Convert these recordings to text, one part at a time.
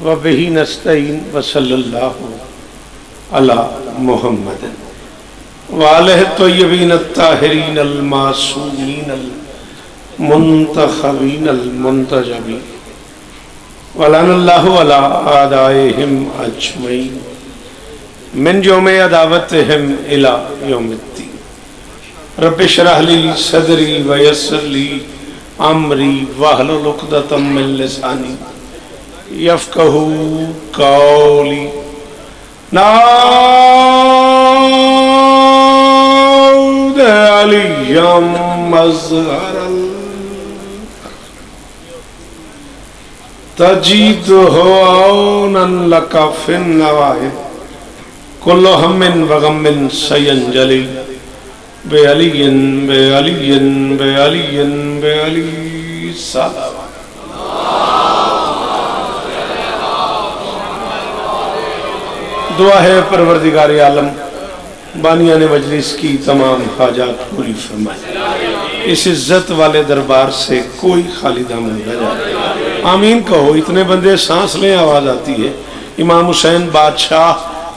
وبہ نستعین وصلی اللہ علی محمد وآلہ الطیبین الطاہرین المعصومین المنتخبین المنتجبین ولعن اللہ علی اعدائہم اجمعین من یوم عداوتہم الی یوم الدین رب اشرح لی صدری ویسر لی امری واحلل عقدۃ من لسانی یفقہوا قولی نعود علی مظہر تجیدہ عونا لک فی النوائب کل ہم وغم سینجلی بے علی بے علی بے علی بے علی صلوات. دعا ہے پروردگار عالم بانیان مجلس کی تمام حاجات پوری فرمائے، اس عزت والے دربار سے کوئی خالی دامن نہ جائے. آمین کہو. اتنے بندے سانس لیں آواز آتی ہے. امام حسین بادشاہ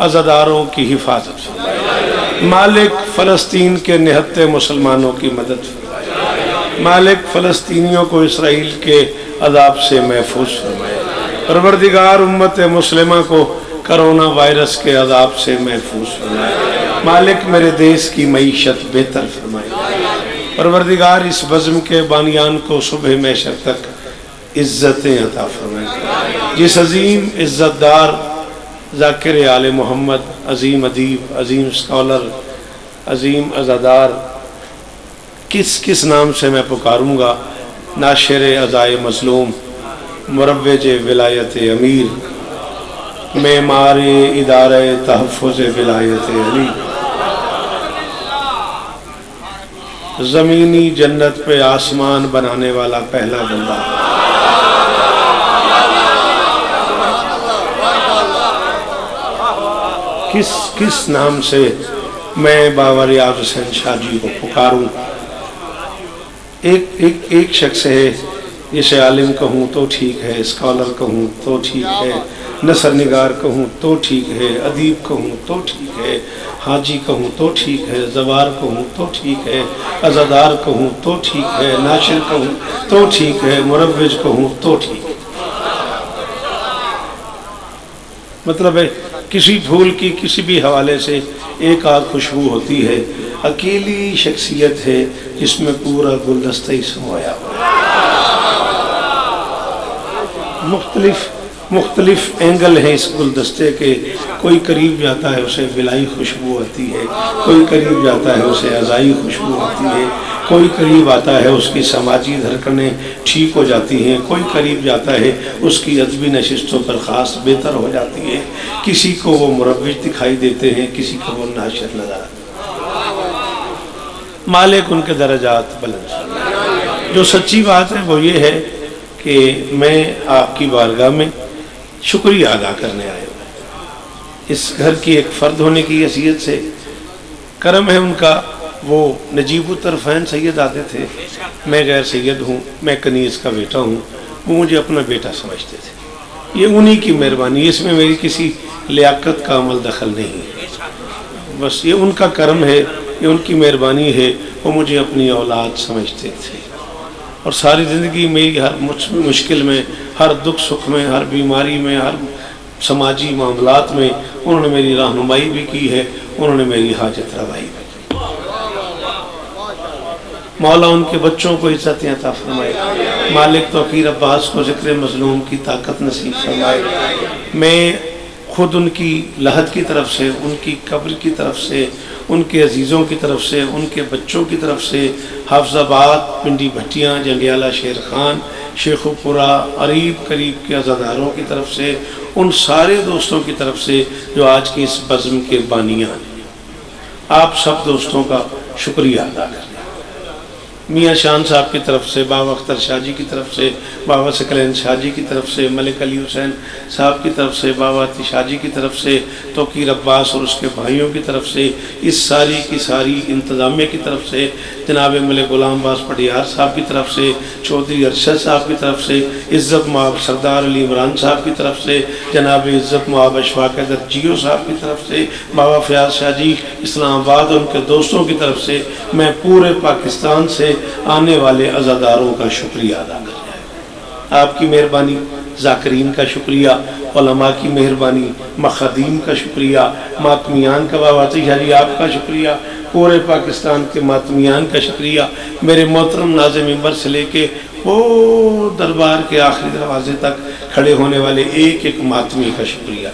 عزاداروں کی حفاظت فرمائے، مالک فلسطین کے نہتے مسلمانوں کی مدد فرمائے، مالک فلسطینیوں کو اسرائیل کے عذاب سے محفوظ فرمائے، پروردگار امت مسلمہ کو کرونا وائرس کے عذاب سے محفوظ فرمائے، مالک میرے دیس کی معیشت بہتر فرمائے، پروردگار اس بزم کے بانیان کو صبح محشر تک عزتیں عطا فرمائے. جس عظیم عزت دار ذاکر آل محمد، عظیم ادیب، عظیم اسکالر، عظیم عزادار، کس نام سے میں پکاروں گا؟ ناشر عزائے مظلوم، مروج ولایت امیر، معمار ادارہ تحفظ ولایت علی، زمینی جنت پہ آسمان بنانے والا پہلا بندہ، کس نام سے میں بابا ریاض حسین شاہ جی کو پکاروں؟ ایک شخص ہے جسے عالم کہوں تو ٹھیک ہے، اسکالر کہوں تو ٹھیک ہے، نثر نگار کہوں تو ٹھیک ہے، ادیب کہوں تو ٹھیک ہے، حاجی کہوں تو ٹھیک ہے، زوار کہوں تو ٹھیک ہے، عزادار کہوں تو ٹھیک ہے، ناشر کہوں تو ٹھیک ہے، مروج کہوں تو ٹھیک ہے. مطلب ہے کسی پھول کی کسی بھی حوالے سے ایک آدھ خوشبو ہوتی ہے، اکیلی شخصیت ہے جس میں پورا گلدستہ ہی سمایا ہوا ہے. مختلف اینگل ہیں اس گلدستے کے. کوئی قریب جاتا ہے اسے بلائی خوشبو آتی ہے، کوئی قریب جاتا ہے اسے عزائی خوشبو آتی ہے، کوئی قریب آتا ہے اس کی سماجی دھڑکنیں ٹھیک ہو جاتی ہیں، کوئی قریب جاتا ہے اس کی ادبی نشستوں پر خاص بہتر ہو جاتی ہے، کسی کو وہ مروج دکھائی دیتے ہیں، کسی کو وہ ناشر نظر آتے ہیں. مالک ان کے درجات بلند. جو سچی بات ہے وہ یہ ہے کہ میں آپ کی بارگاہ میں شکریہ ادا کرنے آیا ہوں. اس گھر کی ایک فرد ہونے کی حیثیت سے کرم ہے ان کا. وہ نجیب الطرفین سید آتے تھے، میں غیر سید ہوں، میں کنیز کا بیٹا ہوں، وہ مجھے اپنا بیٹا سمجھتے تھے. یہ انہی کی مہربانی، اس میں میری کسی لیاقت کا عمل دخل نہیں ہے، بس یہ ان کا کرم ہے، یہ ان کی مہربانی ہے. وہ مجھے اپنی اولاد سمجھتے تھے اور ساری زندگی میری ہر مشکل میں، ہر دکھ سکھ میں، ہر بیماری میں، ہر سماجی معاملات میں انہوں نے میری رہنمائی بھی کی ہے، انہوں نے میری حاجت روائی بھی کی. مولا ان کے بچوں کو عزت عطا فرمائے، مالک توقیر عباس کو ذکر مظلوم کی طاقت نصیب فرمائے. میں خود ان کی لحد کی طرف سے، ان کی قبر کی طرف سے، ان کے عزیزوں کی طرف سے، ان کے بچوں کی طرف سے، حافظ آباد، پنڈی بھٹیاں، جنگیالہ شیر خان، شیخ پورہ، قریب کے عزاداروں کی طرف سے، ان سارے دوستوں کی طرف سے جو آج کی اس بزم کے بانیان ہیں، آپ سب دوستوں کا شکریہ ادا کریں. میاں شان صاحب کی طرف سے، بابا اختر شاہ جی کی طرف سے، بابا ثقلین شاہ جی کی طرف سے، ملک علی حسین صاحب کی طرف سے، بابا عطی شاہ جی کی طرف سے، توقیر عباس اور اس کے بھائیوں کی طرف سے، اس ساری کی ساری انتظامیہ کی طرف سے، جناب ملک غلام عباس پٹیار صاحب کی طرف سے، چودھری ارشد صاحب کی طرف سے، عزت مآب سردار علی عمران صاحب کی طرف سے، جناب عزت مآب اشفاق حیدر جیو صاحب کی طرف سے، بابا فیاض شاہ جی اسلام آباد اور ان کے دوستوں کی طرف سے، میں پورے پاکستان سے آنے والے عزاداروں کا شکریہ ادا کر رہا ہوں۔ آپ کی مہربانی، ذاکرین کا شکریہ، علماء کی مہربانی، مخادیم کا شکریہ، ماتمیان کا بابا عطیہ شاہ جی آپ کا شکریہ، پورے پاکستان کے ماتمیان کا شکریہ، میرے محترم ناظم منبر سے لے کے وہ دربار کے آخری دروازے تک کھڑے ہونے والے ایک ایک ماتمی کا شکریہ۔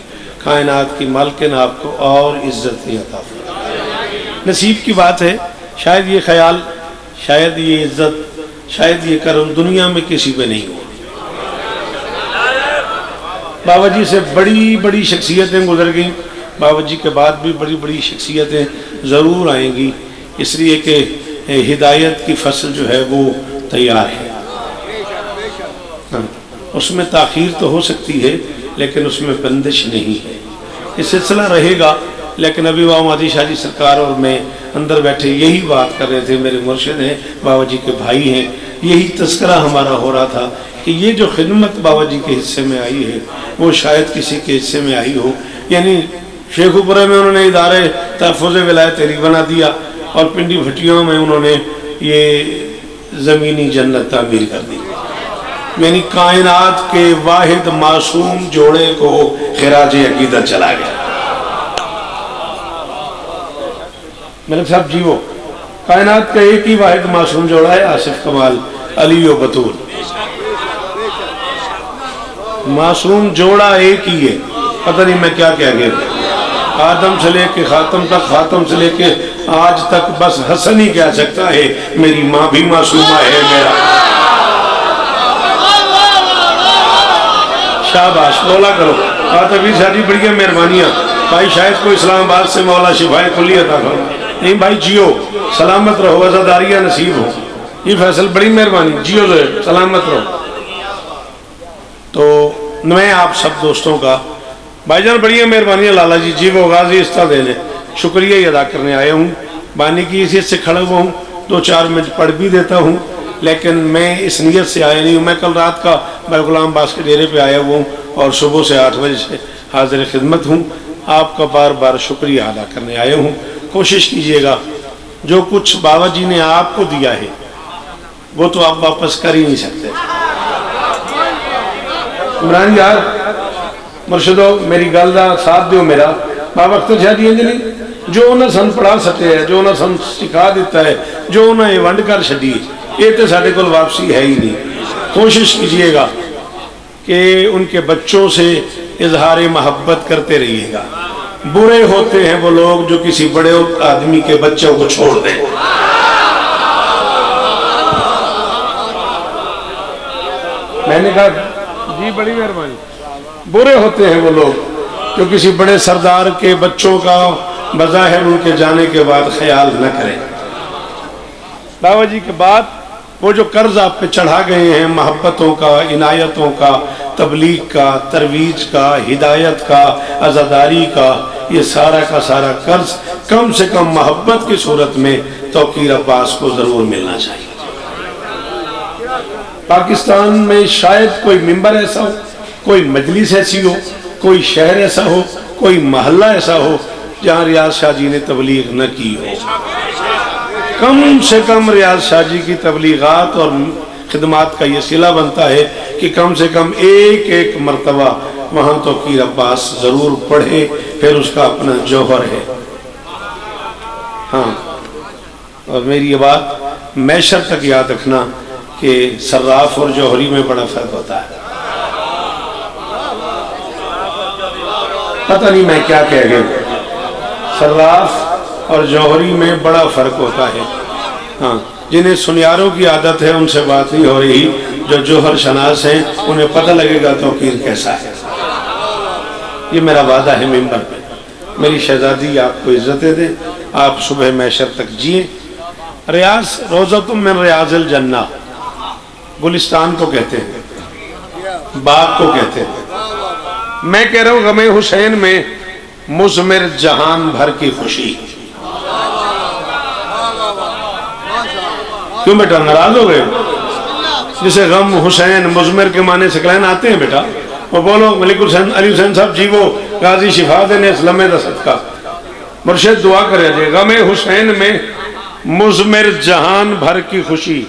کائنات کی مالکن آپ کو اور عزت عطا فرمائے۔ نصیب کی بات ہے، شاید یہ خیال، شاید یہ عزت، شاید یہ کرم دنیا میں کسی پہ نہیں ہوا۔ بابا جی سے بڑی بڑی شخصیتیں گزر گئیں، بابا جی کے بعد بھی بڑی بڑی شخصیتیں ضرور آئیں گی، اس لیے کہ ہدایت کی فصل جو ہے وہ تیار ہے۔ اس میں تاخیر تو ہو سکتی ہے لیکن اس میں بندش نہیں ہے۔ یہ سلسلہ رہے گا، لیکن ابھی بابا مہدی شاہ جی سرکار اور میں اندر بیٹھے یہی بات کر رہے تھے، میرے مرشد ہیں، بابا جی کے بھائی ہیں، یہی تذکرہ ہمارا ہو رہا تھا کہ یہ جو خدمت بابا جی کے حصے میں آئی ہے وہ شاید کسی کے حصے میں آئی ہو۔ یعنی شیخو پورے میں انہوں نے ادارے تحفظ ولایت علی بنا دیا اور پنڈی بھٹیوں میں انہوں نے یہ زمینی جنت تعمیر کر دی، یعنی کائنات کے واحد معصوم جوڑے کو خراج عقیدت چلا گیا۔ ملک صاحب جی، وہ کائنات کا ایک ہی واحد معصوم جوڑا ہے، آصف کمال علی و بطول، معصوم جوڑا ایک ہی ہے۔ پتہ نہیں میں کیا کہہ گیا، آدم سے لے کے خاتم تک، خاتم سے لے کے آج تک بس حسن ہی کہہ سکتا ہے میری ماں بھی معصومہ ہے، میرا شاباش مولا کرو۔ آتبیر شاہ جی بڑی مہربانیاں، بھائی شاید کو اسلام آباد سے مولا شفائے کلی عطا کرو۔ نہیں بھائی جیو، سلامت رہو، عزاداریہ نصیب ہو، یہ فیصل بڑی مہربانی، جیو جو ہے سلامت رہو۔ تو میں آپ سب دوستوں کا بھائی جان بڑی مہربانی لالا جی جی وہ غازی استہ دینے شکریہ ہی ادا کرنے آیا ہوں، بانی کی حیثیت سے کھڑا ہوا ہوں، 2-4 منٹ پڑھ بھی دیتا ہوں، لیکن میں اس نیت سے آیا نہیں ہوں۔ میں کل رات کا میں غلام عباس کے ڈیرے پہ آیا ہوا ہوں اور صبح سے 8 بجے سے حاضر خدمت ہوں، آپ کا بار بار شکریہ ادا کرنے آیا ہوں۔ کوشش کیجئے گا جو کچھ بابا جی نے آپ کو دیا ہے وہ تو آپ واپس کر ہی نہیں سکتے۔ عمران یار مرشدو میری گل دا ساتھ دیو میرا، بابا اختر شاہ جی نہیں جو انہیں سن پڑھا سکتے ہیں، جو انہیں سن سکھا دیتا ہے، جو انہیں ونڈ کر چھڈی، یہ تو ساڈے کول واپسی ہے ہی نہیں۔ کوشش کیجئے گا کہ ان کے بچوں سے اظہار محبت کرتے رہیے گا۔ برے ہوتے ہیں وہ لوگ جو کسی بڑے آدمی کے بچوں کو چھوڑ دیں۔ میں نے کہا جی بڑی مہربانی، برے ہوتے ہیں وہ لوگ جو کسی بڑے سردار کے بچوں کا بظاہر ان کے جانے کے بعد خیال نہ کریں۔ بابا جی کے بعد وہ جو قرض آپ پہ چڑھا گئے ہیں محبتوں کا، عنایتوں کا، تبلیغ کا، ترویج کا، ہدایت کا، عزاداری کا، یہ سارا کا سارا قرض کم سے کم محبت کی صورت میں توقیر عباس کو ضرور ملنا چاہیے۔ پاکستان میں شاید کوئی ممبر ایسا ہو، کوئی مجلس ایسی ہو، کوئی شہر ایسا ہو، کوئی محلہ ایسا ہو جہاں ریاض شاہ جی نے تبلیغ نہ کی ہو۔ کم سے کم ریاض شاہ جی کی تبلیغات اور خدمات کا یہ صلہ بنتا ہے کہ کم سے کم ایک ایک مرتبہ وہاں توقیر عباس ضرور پڑھے، پھر اس کا اپنا جوہر ہے۔ ہاں، اور میری یہ بات میشر تک یاد رکھنا کہ صراف اور جوہری میں بڑا فرق ہوتا ہے۔ پتہ نہیں میں کیا کہہ گیا، صراف اور جوہری میں بڑا فرق ہوتا ہے۔ ہاں، جنہیں سنیاروں کی عادت ہے ان سے بات نہیں ہو رہی، جو جوہر شناس ہیں انہیں پتہ لگے گا توقیر کیسا ہے۔ یہ میرا وعدہ ہے ممبر پہ، میری شہزادی آپ کو عزتیں دیں، آپ صبح محشر تک جئیں۔ ریاض روزۃ من ریاض الجنہ، گلستان کو کہتے ہیں، باغ کو کہتے ہیں۔ میں کہہ رہا ہوں غم حسین میں مضمر جہان بھر کی خوشی۔ کیوں بیٹا ناراض ہو گئے؟ جسے غم حسین مضمر کے معنی سے کلین آتے ہیں بیٹا، وہ بولو ملک حسین علی حسین صاحب جی وہ غازی شفا دینے اسلام دا صدقہ، مرشد دعا کرے جائے غم حسین میں مضمر جہان بھر کی خوشی۔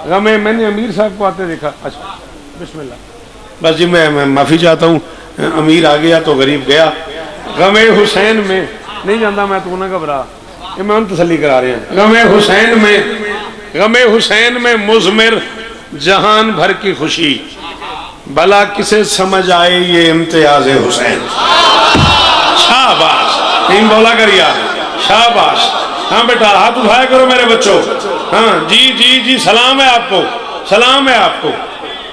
غم میں نے امیر صاحب کو آتے دیکھا، اچھا بسم اللہ، بس جی میں معافی چاہتا ہوں، امیر آ گیا تو غریب گیا۔ غم حسین میں نہیں جانتا میں، تو نہ گھبرا، یہ میں ان تسلی کرا رہے ہیں۔ غم حسین میں مضمر جہان بھر کی خوشی، بھلا کسے سمجھ آئے یہ امتیاز حسین۔ شاباش، تین بولا کریا، شاباش۔ ہاں بیٹا ہاتھ اٹھایا کرو میرے بچوں، ہاں جی جی جی، سلام ہے آپ کو، سلام ہے آپ کو۔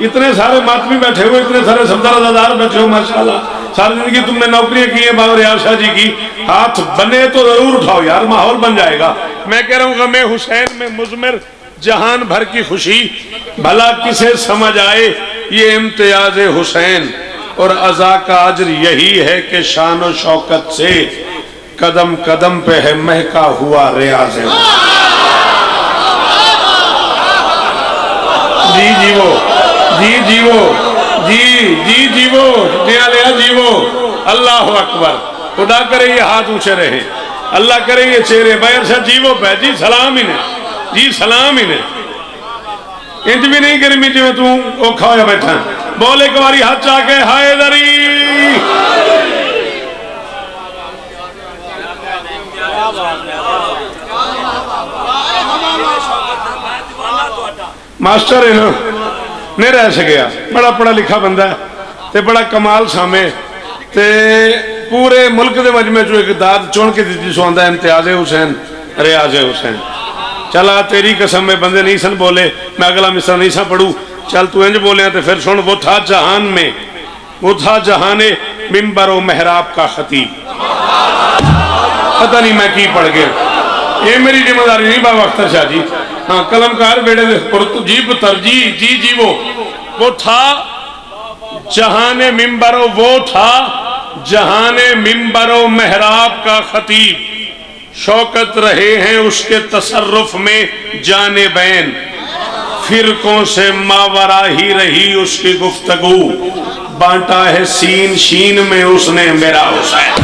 اتنے سارے ماتمی بیٹھے ہوئے، اتنے سارے صفدر عزادار بیٹھے ہو، ماشاءاللہ ساری زندگی تم نے نوکریاں کی ہیں بابا ریاض شاہ جی کی، ہاتھ بنے تو ضرور اٹھاؤ یار، ماحول بن جائے گا۔ میں کہہ رہا ہوں غم حسین میں مضمر جہان بھر کی خوشی، بھلا کسے سمجھ آئے یہ امتیاز حسین، اور عزا کا اجر یہی ہے کہ شان و شوکت سے قدم قدم پہ ہے مہکا ہوا ریاض حسین۔ جی جی وہ، جی جی وہ، جی جی جی وہ، دیا لیا جی وہ، اللہ اکبر۔ خدا کرے یہ ہاتھ اونچے رہے، اللہ کرے یہ چہرے بیر سے جی وہ پہ، جی سلام ہی نے، جی سلام ہی نے۔ انج بھی نہیں کرمی جو تو کھایا بیٹھا، بول ایک باری ہاتھ چاہ کے ہائے دری۔ ماسٹر ہے نا، نہیں رہ سکیا، بڑا پڑھا لکھا بندہ ہے تے بڑا کمال سامے تے پورے ملک دے مجمع جو ایک داد چون کے دیتی سو آندہ امتیاز حسین ریاض حسین۔ چلا تیری قسم میں بندے نہیں سن بولے، میں اگلا مصرع نہیں سن پڑھوں، چل تو انج بولے ہیں تے پھر سن۔ وہ تھا جہان میں، وہ تھا جہان ممبر و محراب کا خطیب۔ پتہ نہیں میں کی پڑھ گیا، یہ میری ذمہ داری نہیں بابا اختر شاہ جی، ہاں قلم کار بیڑے دے جیب ترجیح، جی جی وہ تھا جہان ممبر، وہ تھا جہان ممبر و محراب کا خطیب، شوکت رہے ہیں اس کے تصرف میں جانبین، فرقوں سے ماورا ہی رہی اس کی گفتگو، بانٹا ہے سین شین میں اس نے میرا حسین۔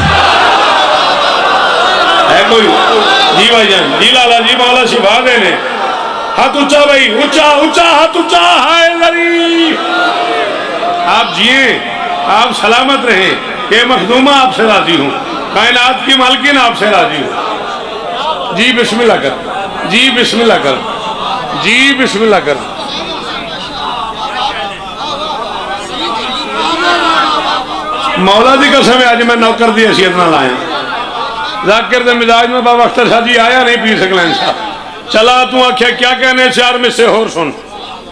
ہے کوئی؟ جی بھائی جان، جی لالا جی مولا شفا دینے، ہاتھ اونچا بھائی، اونچا اونچا ہاتھ اونچا، ہائے ذری۔ آپ جیئیں، آپ سلامت رہیں، کہ مخدومہ آپ سے راضی ہوں، کائنات کی مالکین آپ سے راضی ہوں۔ جی بسم اللہ کر، جی بسم اللہ کر، جی بسم اللہ کر۔ مولا دی قسم ہے آج میں نوکر دی حیثیت نہ لایا، ذاکر دے مزاج میں بابا اختر شاہ جی آیا نہیں پی سکلا انسان۔ چلا تو آنکھیں کیا کہنے چار میں سے اور سن،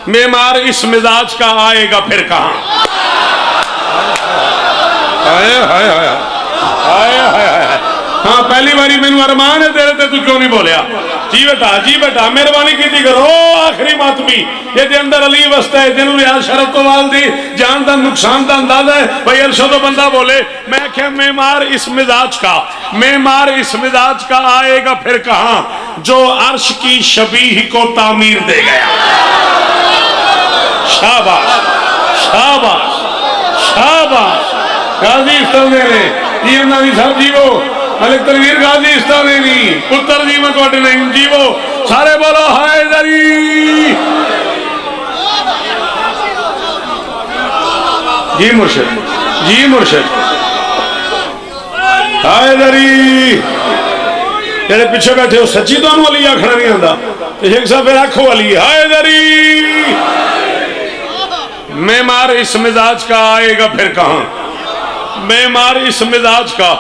معمار اس مزاج کا آئے گا پھر کہاں۔ ہائے ہائے ہائے ہائے ہائے، ہاں پہلی باری میں نے ارمان ہے تیرے تے تو کیوں نہیں بولیا؟ جی بیٹا مہربانی کی تھی کرو، آخری ماتمی یہ دے اندر علی وسطہ ہے، دنوں ریاض شرط تو والدی جان دا نقصان دا اندازہ ہے، بھئی ارشد و بندہ بولے، میں کہ معمار اس مزاج کا، معمار اس مزاج کا آئے گا پھر کہاں، جو عرش کی شبیہ کو تعمیر دے گیا۔ شاباش شاباش شاباش، غازی استعمال جی امنانی صاحب جی وہ ملک تنویر غازی استعمالی پتر جی میں توڑے نہیں جی وہ سارے بولو ہائے ذری۔ جی مرشد، جی مرشد، ہائے ذری۔ جیڑے پیچھے بیٹھے ہو سچی تو انہوں علی آکھنا نہیں آندا، ایک صاحب پھر آکھو علی، ہائے ذری۔ معمار اس مزاج کا آئے گا پھر کہاں، معمار اس مزاج کا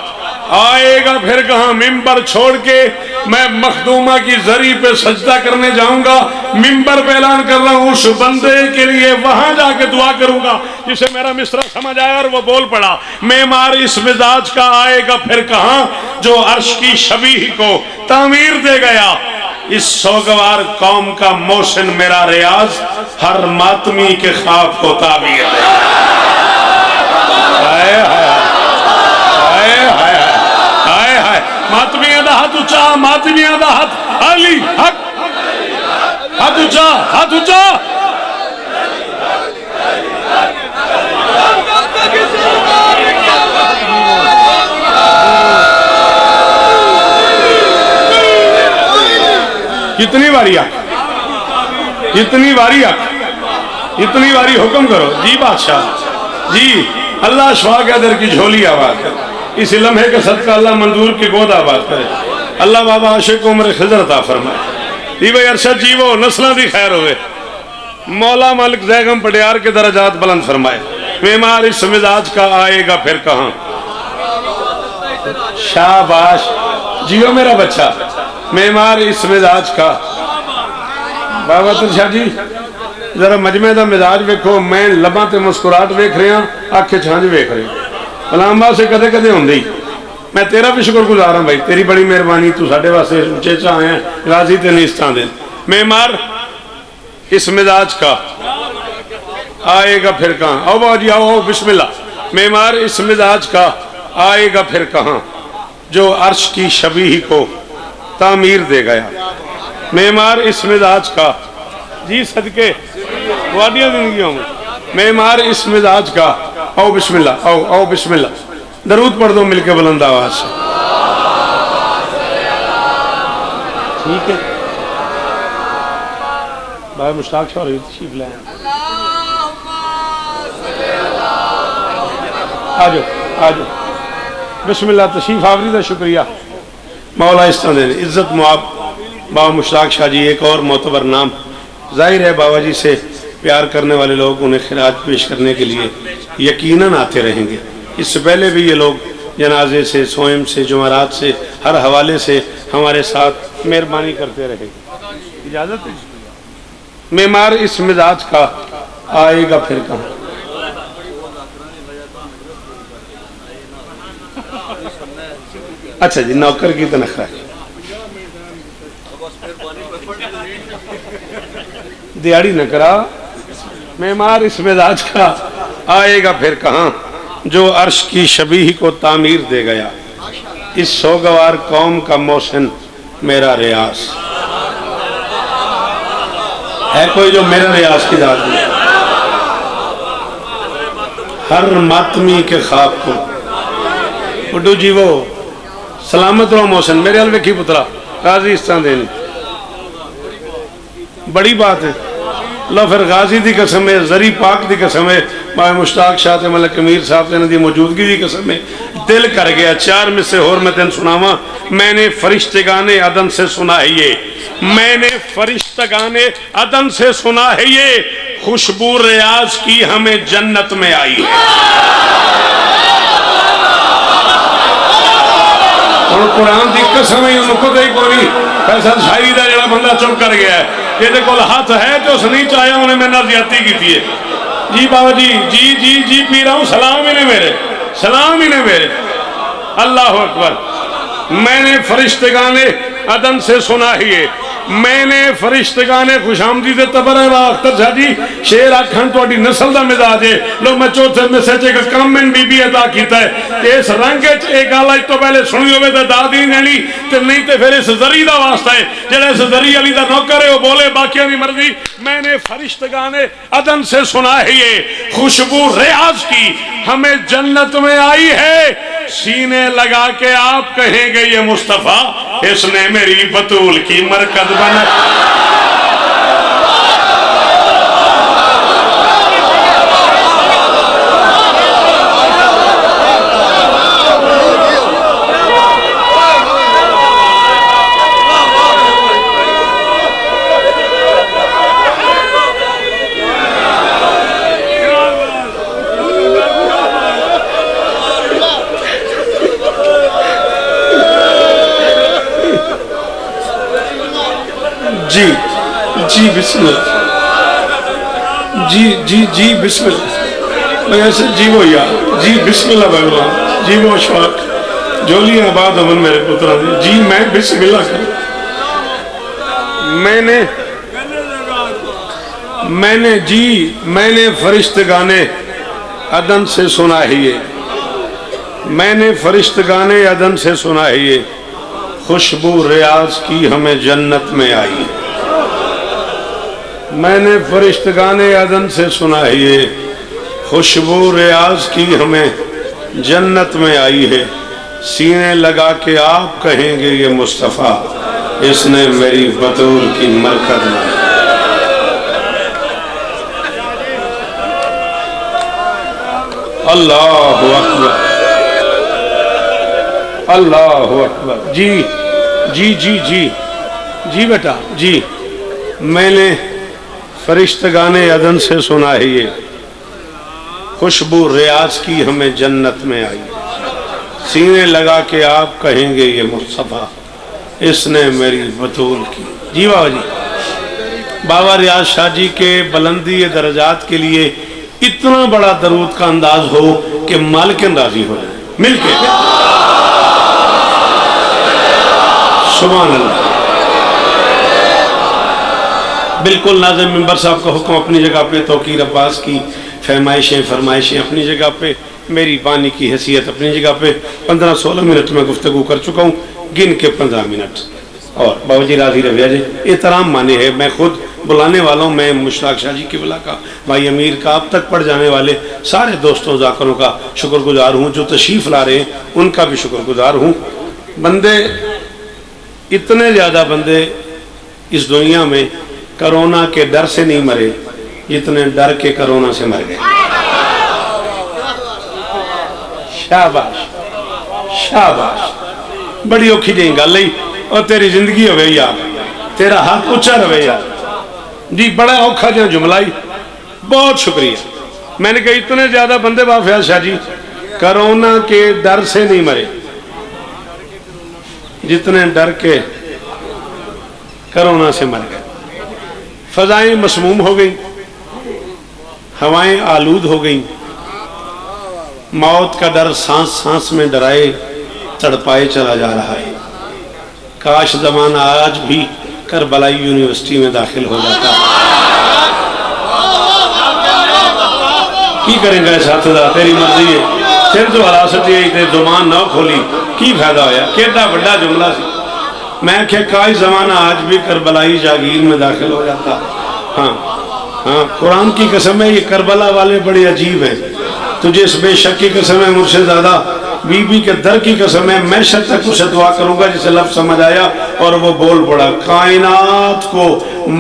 آئے گا پھر کہاں، ممبر چھوڑ کے میں مخدومہ کی زری پہ سجدہ کرنے جاؤں گا، ممبر پہ اعلان کر رہا ہوں اس بندے کے لیے وہاں جا کے دعا کروں گا جسے میرا مصرع سمجھ آیا اور وہ بول پڑا، معمار اس مزاج کا آئے گا پھر کہاں، جو عرش کی شبیہ کو تعمیر دے گیا۔ اس سوگوار قوم کا موشن میرا ریاض، ہر ماتمی کے خواب کو تعبیر ہے۔ ہائے ہائے ہائے ہائے ہائے ہائے، ماتمیاں دا ہاتھ اچھا، ماتمیاں دا ہاتھ، علی حق، ہاتھ اچھا، ہاتھ اچھا۔ کتنی باری اتنی باری حکم کرو جی بادشاہ جی، اللہ شفا کے در کی جھولی آباد کرے، اس لمحے کے صدقہ اللہ منظور کی گود آباد کرے، اللہ بابا عاشق عمر خضر عطا فرمائے، جی بھائی ارشد جی وہ نسلہ دی خیر ہوئے، مولا ملک زیغم پٹیار کے درجات بلند فرمائے، معمار اس مزاج کا آئے گا پھر کہاں، شاباش جیو میرا بچہ، معمار اس مزاج کا۔ بابا ترشاہ جی ذرا مجمع دا مزاج ویکھو، میں لباں تے مسکرات ویکھ رہے ہیں، آنکھیں چھانج ویکھ رہے ہیں، علامہ سے کدے کدے ہوں دی، میں تیرا بھی شکر گزار ہوں بھائی، تیری بڑی مہربانی، تو ساڑھے واسے چیچا آئے ہیں، غازی تے نیستان دیں۔ معمار اس مزاج کا آئے گا پھر کہاں، آؤ بابا جی آؤ بسم اللہ، معمار اس مزاج کا آئے گا پھر کہاں، جو عرش کی شبیہ کو تعمیر دے گیا، معمار اس مزاج کا جی صدقے وادیاں زندگیوں میں، معمار اس مزاج کا، آؤ بسم اللہ، آؤ بسم اللہ، درود پڑھ دو مل کے بلند آواز سے، ٹھیک ہے بھائی مشتاق شاہ رہی تشریف لائیں، آجو بسم اللہ، تشریف آوری دا شکریہ، مولا اس طرح دیں عزت معاب بابا مشتاق شاہ جی، ایک اور معتبر نام، ظاہر ہے بابا جی سے پیار کرنے والے لوگ انہیں خراج پیش کرنے کے لیے یقیناً آتے رہیں گے، اس سے پہلے بھی یہ لوگ جنازے سے، سوئم سے، جمعرات سے، ہر حوالے سے ہمارے ساتھ مہربانی کرتے رہے گا، اجازت ہے؟ معمار اس مزاج کا آئے گا پھر کہاں، اچھا جی نوکر کی تنخواہ دیاڑی نہ کرا، معمار اس مزاج کا آئے گا پھر کہاں، جو عرش کی شبیہ کو تعمیر دے گیا، اس سوگوار قوم کا موشن میرا ریاض ہے، کوئی جو میرا ریاض کی داد دے، ہر ماتمی کے خواب کو اڈو جی وہ سلامت رو موشن میرے حل ویکھی پترا غازی اس طرح دینی بڑی بات ہے، لو پھر غازی دی قسم ہے، زری پاک دی قسم ہے، بابا مشتاق شاہ تے ملک امیر صاحب تے دی موجودگی دی قسم ہے، دل کر گیا چار میں سے اور میں تین سناواں، میں نے فرشتگان عدن سے سنا ہے یہ، میں نے فرشتگان عدن سے سنا ہے یہ، خوشبو ریاض کی ہمیں جنت میں آئی ہے، اور قرآن دی قسم ہے انہوں کو دے کوئی فیصل شاعری دا جڑا بندہ چپ کر گیا ہے، یہ دے کول ہاتھ ہے جو سنی چاہیا انہیں میں نہ زیادتی کی تھی ہے، جی بابا جی پی رہا ہوں، سلام ہی نے میرے، سلام ہی نے میرے، اللہ اکبر، میں نے فرشتگان عدن سے سنا ہی ہے، میں نے فرشتگان خوش آمدید تبر ہے اختر شاہ جی شیر آکھن تو اڈی نسل دا مزاج ہے، لو میں چوتھے میں سچے کا کامن بی بی ادا کیتا ہے کہ اس رنگت ایک آلائی تو پہلے سنی ہوئے تے دادی نینی تے نہیں تے پھر اس ذری دا واسطہ ہے، جڑے اس ذری علی دا نوکر ہے وہ بولے باقیہ دی مرضی، میں نے فرشتگان عدن سے سنا ہے یہ خوشبو ریاض کی ہمیں جنت میں آئی ہے، سینے لگا کے آپ کہیں گے یہ مصطفیٰ اس نے میری بطول کی مرکز بنا، جی بسم اللہ، جی بسم اللہ، میں ایسے جی وہ یا جی بسم اللہ بھگوان، جی وہ شواق جولی آباد امن میرے پترہ دی، جی میں بسم اللہ کروں، میں نے فرشتگانے عدن سے سنا ہے یہ، میں نے فرشتگانے عدن سے سنا ہے یہ، خوشبو ریاض کی ہمیں جنت میں آئی ہے۔ میں نے فرشتگانے عدن سے سنا ہے یہ، خوشبو ریاض کی ہمیں جنت میں آئی ہے، سینے لگا کے آپ کہیں گے یہ مصطفیٰ، اس نے میری بطول کی مرکز میں۔ اللہ اکبر، اللہ اکبر۔ جی جی جی جی جی بیٹا جی، میں نے فرشتگان عدن سے سنا ہے یہ، خوشبو ریاض کی ہمیں جنت میں آئی، سینے لگا کے آپ کہیں گے یہ مصطفیٰ، اس نے میری بطول کی۔ جی بابا جی، بابا ریاض شاہ جی کے بلندی درجات کے لیے اتنا بڑا درود کا انداز ہو کہ مالکن راضی ہو جائے مل کے۔ سبحان اللہ۔ بالکل ناظم ممبر صاحب کا حکم اپنی جگہ پہ، توقیر عباس کی فرمائشیں اپنی جگہ پہ، میری بانی کی حیثیت اپنی جگہ پہ۔ 15-16 منٹ میں گفتگو کر چکا ہوں، گن کے 15 منٹ۔ اور بابا جی راضی رویہ جی، احترام مانے ہے، میں خود بلانے والوں میں مشتاق شاہ جی قبلہ کا، بھائی امیر کا، اب تک پڑھ جانے والے سارے دوستوں ذاکروں کا شکر گزار ہوں، جو تشریف لا رہے ہیں ان کا بھی شکر گزار ہوں۔ بندے اتنے زیادہ بندے اس دنیا میں کرونا کے ڈر سے نہیں مرے جتنے ڈر کے کرونا سے مر گئے۔ شاباش شاباش، بڑی اوکھی جائیں گل لئی، اور تیری زندگی ہوئے یار، تیرا حق اچھا روے یار جی، بڑا اوکھا جہاں جملائی، بہت شکریہ۔ میں نے کہا اتنے زیادہ بندے بافیاض شاہ جی کرونا کے ڈر سے نہیں مرے جتنے ڈر کے کرونا سے مر گئے۔ فضائیں مسموم ہو گئیں، ہوائیں آلود ہو گئیں، موت کا ڈر سانس سانس میں ڈرائے تڑپائے چلا جا رہا ہے۔ کاش زمانہ آج بھی کربلائی یونیورسٹی میں داخل ہو جاتا۔ کی کریں گے ساتھدہ، تیری مرضی ہے، پھر تو حراست یہ تے زمان نہ کھولی، کی فائدہ ہویا؟ کیڑا بڑا جملہ سی۔ میں کہ کاش زمانہ آج بھی کربلائی جاگیر میں داخل ہو جاتا۔ ہاں ہاں، قرآن کی قسم ہے، یہ کربلا والے بڑے عجیب ہیں۔ تجھے اس بے شک کی قسم ہے مرشد زادہ، بی بی کے در کی قسم ہے، میں شد تک اسے دعا کروں گا جسے لفظ سمجھ آیا اور وہ بول پڑا، کائنات کو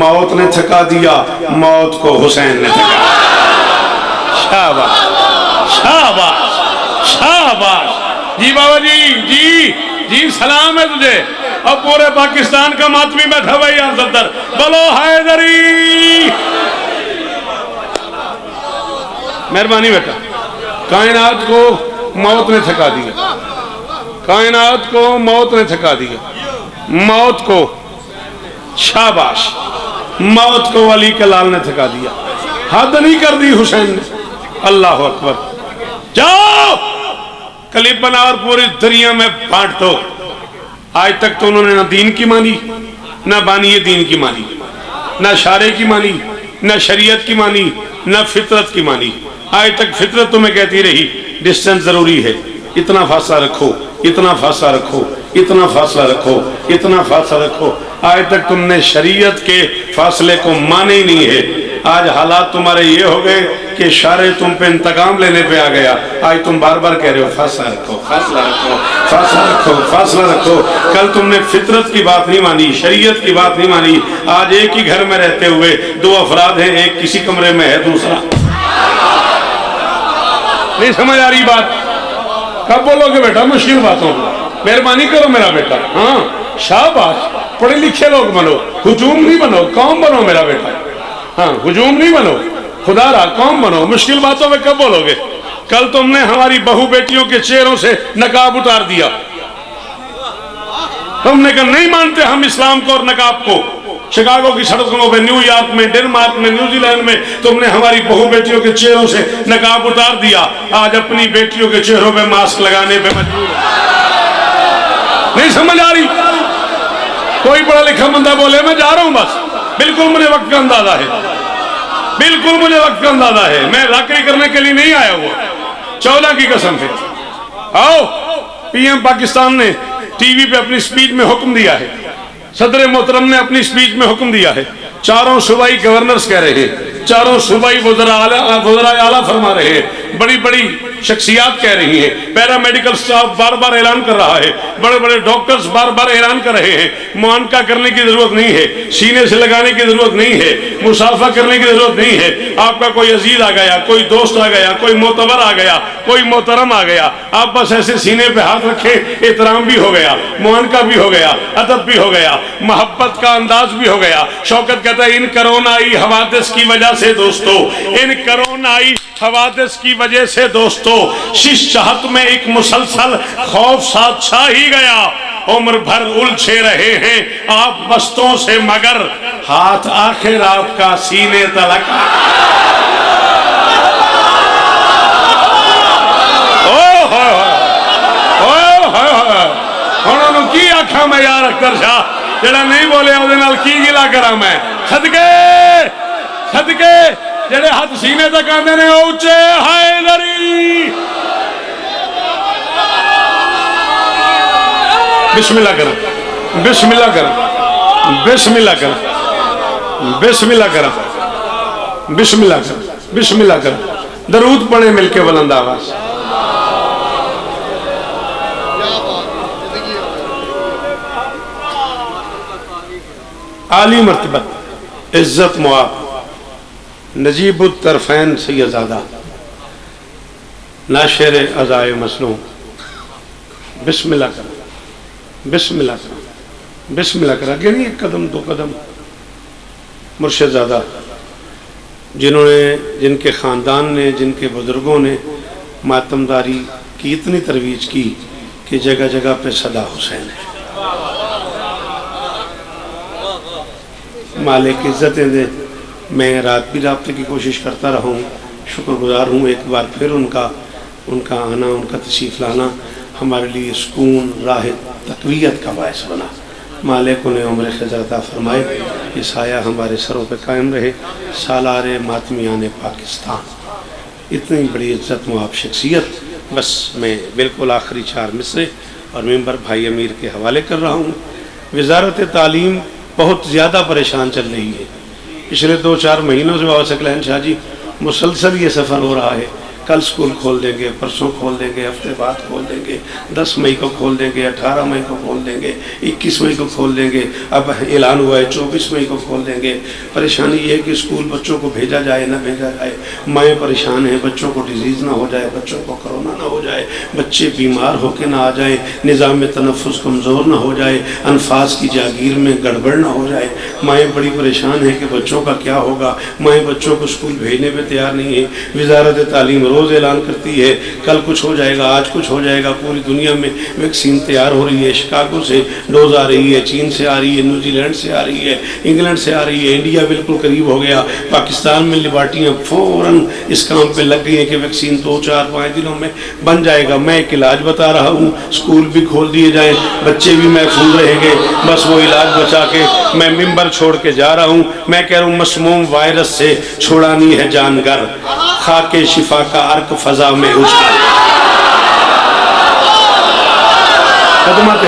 موت نے تھکا دیا، موت کو حسین نے تھکا دیا۔ شاباش شاباش شاباش۔ جی بابا جی جی جی، سلام ہے تجھے، اور پورے پاکستان کا ماتمی بیٹھا بھائی یار صدر، بولو حیدری۔ مہربانی بیٹا، کائنات کو موت نے تھکا دیا، کائنات کو موت نے تھکا دیا، موت کو شاباش، موت کو ولی کے لال نے تھکا دیا، حد نہیں کر دی حسین نے۔ اللہ اکبر۔ جاؤ کلپ بنا اور پوری دنیا میں بانٹ دو۔ آج تک تو انہوں نے نہ دین کی مانی، نہ بانی دین کی مانی، نہ شارع کی مانی، نہ شریعت کی مانی، نہ فطرت کی مانی۔ آج تک فطرت تمہیں کہتی رہی ڈسٹنس ضروری ہے، اتنا فاصلہ رکھو، اتنا فاصلہ رکھو، اتنا فاصلہ رکھو، اتنا فاصلہ رکھو۔ آج تک تم نے شریعت کے فاصلے کو مانے ہی نہیں ہے۔ آج حالات تمہارے یہ ہو گئے کہ شارع تم پہ انتقام لینے پہ آ گیا۔ آج تم بار بار کہہ رہے ہو فاصلہ رکھو، فاصلہ رکھو، فاصلہ رکھو، فاصلہ رکھو۔ کل تم نے فطرت کی بات نہیں مانی، شریعت کی بات نہیں مانی۔ آج ایک ہی گھر میں رہتے ہوئے دو افراد ہیں، ایک کسی کمرے میں ہے، دوسرا نہیں سمجھ آ رہی بات؟ کب بولو گے بیٹا مشکل باتوں کو؟ مہربانی کرو میرا بیٹا۔ ہاں شاباش، پڑھے لکھے لوگ بنو، ہجوم نہیں بنو، قوم بنو میرا بیٹا۔ ہاں ہجوم نہیں بنو، خدا را قوم بنو۔ مشکل باتوں میں کب بولو گے؟ کل تم نے ہماری بہو بیٹیوں کے چہروں سے نقاب اتار دیا۔ تم نے کہا نہیں مانتے ہم اسلام کو اور نقاب کو۔ شکاگو کی سڑکوں پہ، نیو یارک میں، ڈنمارک میں، نیوزی لینڈ میں تم نے ہماری بہو بیٹیوں کے چہروں سے نقاب اتار دیا۔ آج اپنی بیٹیوں کے چہروں پہ ماسک لگانے پہ مجبور ہے۔ نہیں سمجھ آ رہی؟ کوئی پڑھا لکھا بندہ بولے میں جا رہا ہوں بس، بالکل مجھے وقت کا اندازہ ہے، بالکل مجھے وقت کا اندازہ ہے، میں راکری کرنے کے لیے نہیں آیا ہوا، 14 کی قسم ہے۔ آؤ، پی ایم پاکستان نے ٹی وی پہ اپنی سپیچ میں حکم دیا ہے، صدر محترم نے اپنی سپیچ میں حکم دیا ہے، چاروں صوبائی گورنرز کہہ رہے ہیں، چاروں صوبائی وزراء اعلیٰ فرما رہے ہیں، بڑی بڑی شخصیات کہہ رہی ہیں، پیرا میڈیکل سٹاف بار بار اعلان کر رہا ہے، بڑے بڑے ڈاکٹرز بار بار اعلان کر رہے ہیں، معانقہ کرنے کی ضرورت نہیں ہے، سینے سے لگانے کی ضرورت نہیں ہے، مصافحہ کرنے کی ضرورت نہیں ہے، آپ کا کوئی عزیز آ گیا، کوئی دوست آ گیا، کوئی معتبر آ گیا، کوئی محترم آ گیا، آپ بس ایسے سینے پہ ہاتھ رکھیں، احترام بھی ہو گیا، معانقہ بھی ہو گیا، ادب بھی ہو گیا، محبت کا انداز بھی ہو گیا۔ شوکت کہتا ہے ان کرونائی حوادث کی وجہ سے دوستو، ان کرونائی حوادث کی وجہ سے دوستو، شش چاہت میں ایک مسلسل خوف ساتھ چھا ہی گیا، عمر بھر الجھے رہے ہیں آپ بستوں سے مگر ہاتھ آخر آپ کا سینے تلک۔ انہوں نے کی آکھا میں یار اکتر شاہ جڑا نہیں بولے او دے نال کی گلا کرا میں، صدقے جڑے ہاتھ سینے تک آندے نے اونچے حیدری۔ بسم اللہ کریں، بسم اللہ کریں، بسم اللہ کریں، بسم اللہ کریں، بسم اللہ کریں، بسم اللہ کریں، درود پڑھیں مل کے بلند آواز۔ عالی مرتبت عزت معاب نجیب الطرفین سیدزادہ ناشر عزائے مظلوم، بسم اللہ کریں، بسم اللہ کریں، بسم اللہ کریں، آگے نہیں ایک قدم دو قدم، مرشد زادہ جنہوں نے، جن کے خاندان نے، جن کے بزرگوں نے ماتمداری کی اتنی ترویج کی کہ جگہ جگہ پہ صدا حسین ہے۔ مالک عزتیں دے، میں رات بھی رابطے کی کوشش کرتا رہا ہوں، شکر گزار ہوں ایک بار پھر ان کا آنا، ان کا تشریف لانا ہمارے لیے سکون، راحت، تقویت کا باعث بنا۔ مالک انہیں عمر خضر عطا فرمائے، یہ سایہ ہمارے سروں پہ قائم رہے، سالار ماتمیان پاکستان، اتنی بڑی عزت معاب شخصیت۔ بس میں بالکل آخری 4 مصرے اور ممبر بھائی امیر کے حوالے کر رہا ہوں۔ وزارت تعلیم بہت زیادہ پریشان چل رہی ہے، پچھلے 2-4 مہینوں سے بابا ثقلین شاہ جی مسلسل یہ سفر ہو رہا ہے، کل سکول کھول دیں گے، پرسوں کھول دیں گے، ہفتے بعد کھول دیں گے، 10 مئی کو کھول دیں گے، 18 مئی کو کھول دیں گے، 21 مئی کو کھول دیں گے، اب اعلان ہوا ہے 24 مئی کو کھول دیں گے۔ پریشانی یہ ہے کہ اسکول بچوں کو بھیجا جائے نہ بھیجا جائے، مائیں پریشان ہیں، بچوں کو ڈیزیز نہ ہو جائے، بچوں کو کرونا نہ ہو جائے، بچے بیمار ہو کے نہ آ جائیں، نظام تنفس کمزور نہ ہو جائے، انفاس کی جاگیر میں گڑبڑ نہ ہو جائے۔ مائیں بڑی پریشان ہیں کہ بچوں کا کیا ہوگا، مائیں بچوں کو اسکول بھیجنے پہ تیار نہیں ہیں۔ وزارت تعلیم روز اعلان کرتی ہے کل کچھ ہو جائے گا، آج کچھ ہو جائے گا، پوری دنیا میں ویکسین تیار ہو رہی ہے، شکاگو سے ڈوز آ رہی ہے، چین سے آ رہی ہے، نیوزی لینڈ سے آ رہی ہے، انگلینڈ سے آ رہی ہے، انڈیا بالکل قریب ہو گیا، پاکستان میں لیبارٹیاں فوراً اس کام پہ لگ گئی ہیں کہ ویکسین 2-4-5 دنوں میں بن جائے گا۔ میں ایک علاج بتا رہا ہوں، اسکول بھی کھول دیے جائیں، بچے بھی محفوظ رہیں گے، بس وہ علاج بچا کے میں ممبر چھوڑ کے جا رہا ہوں۔ میں کہہ رہا ہوں مسموم وائرس سے چھڑانی ہے جان گر، خاک شفا کا عرق فضا میں اچھال۔ خدمت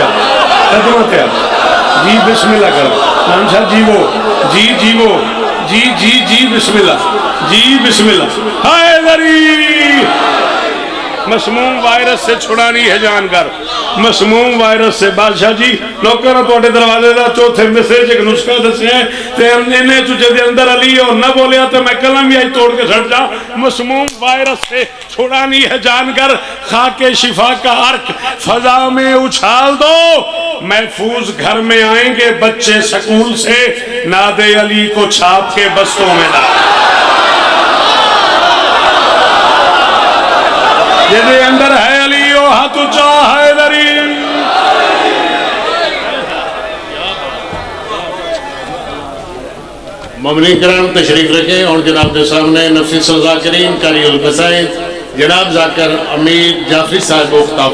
ہے جی، بسم اللہ کرو نام صاحب جی، وہ جی وہ جی بسم اللہ، جی بسم اللہ۔ حیدری مسموم وائرس سے چھڑانی ہے جان گر، مسموم وائرس سے۔ بادشاہ جی نوکر توڑے دروازے دا چوتھے میسج ایک نسخہ دسے ہیں تے انہیں چوچے دے اندر علی اور نہ بولیا تو میں کلم بھی آئی توڑ کے سٹ جا۔ مسموم وائرس سے چھڑانی ہے جان گر، خاک شفا کا عرق فضا میں اچھال دو، محفوظ گھر میں آئیں گے بچے سکول سے، ناد علی کو چھاپ کے بستوں میں لا۔ یہ اندر ہے علی او ہاتھ اونچا حیدری۔ ممنی کرام تشریف رکھیں اور جناب کے سامنے نفیس الذاکرین قاری القصائد جناب ذاکر امیر جعفری صاحب کو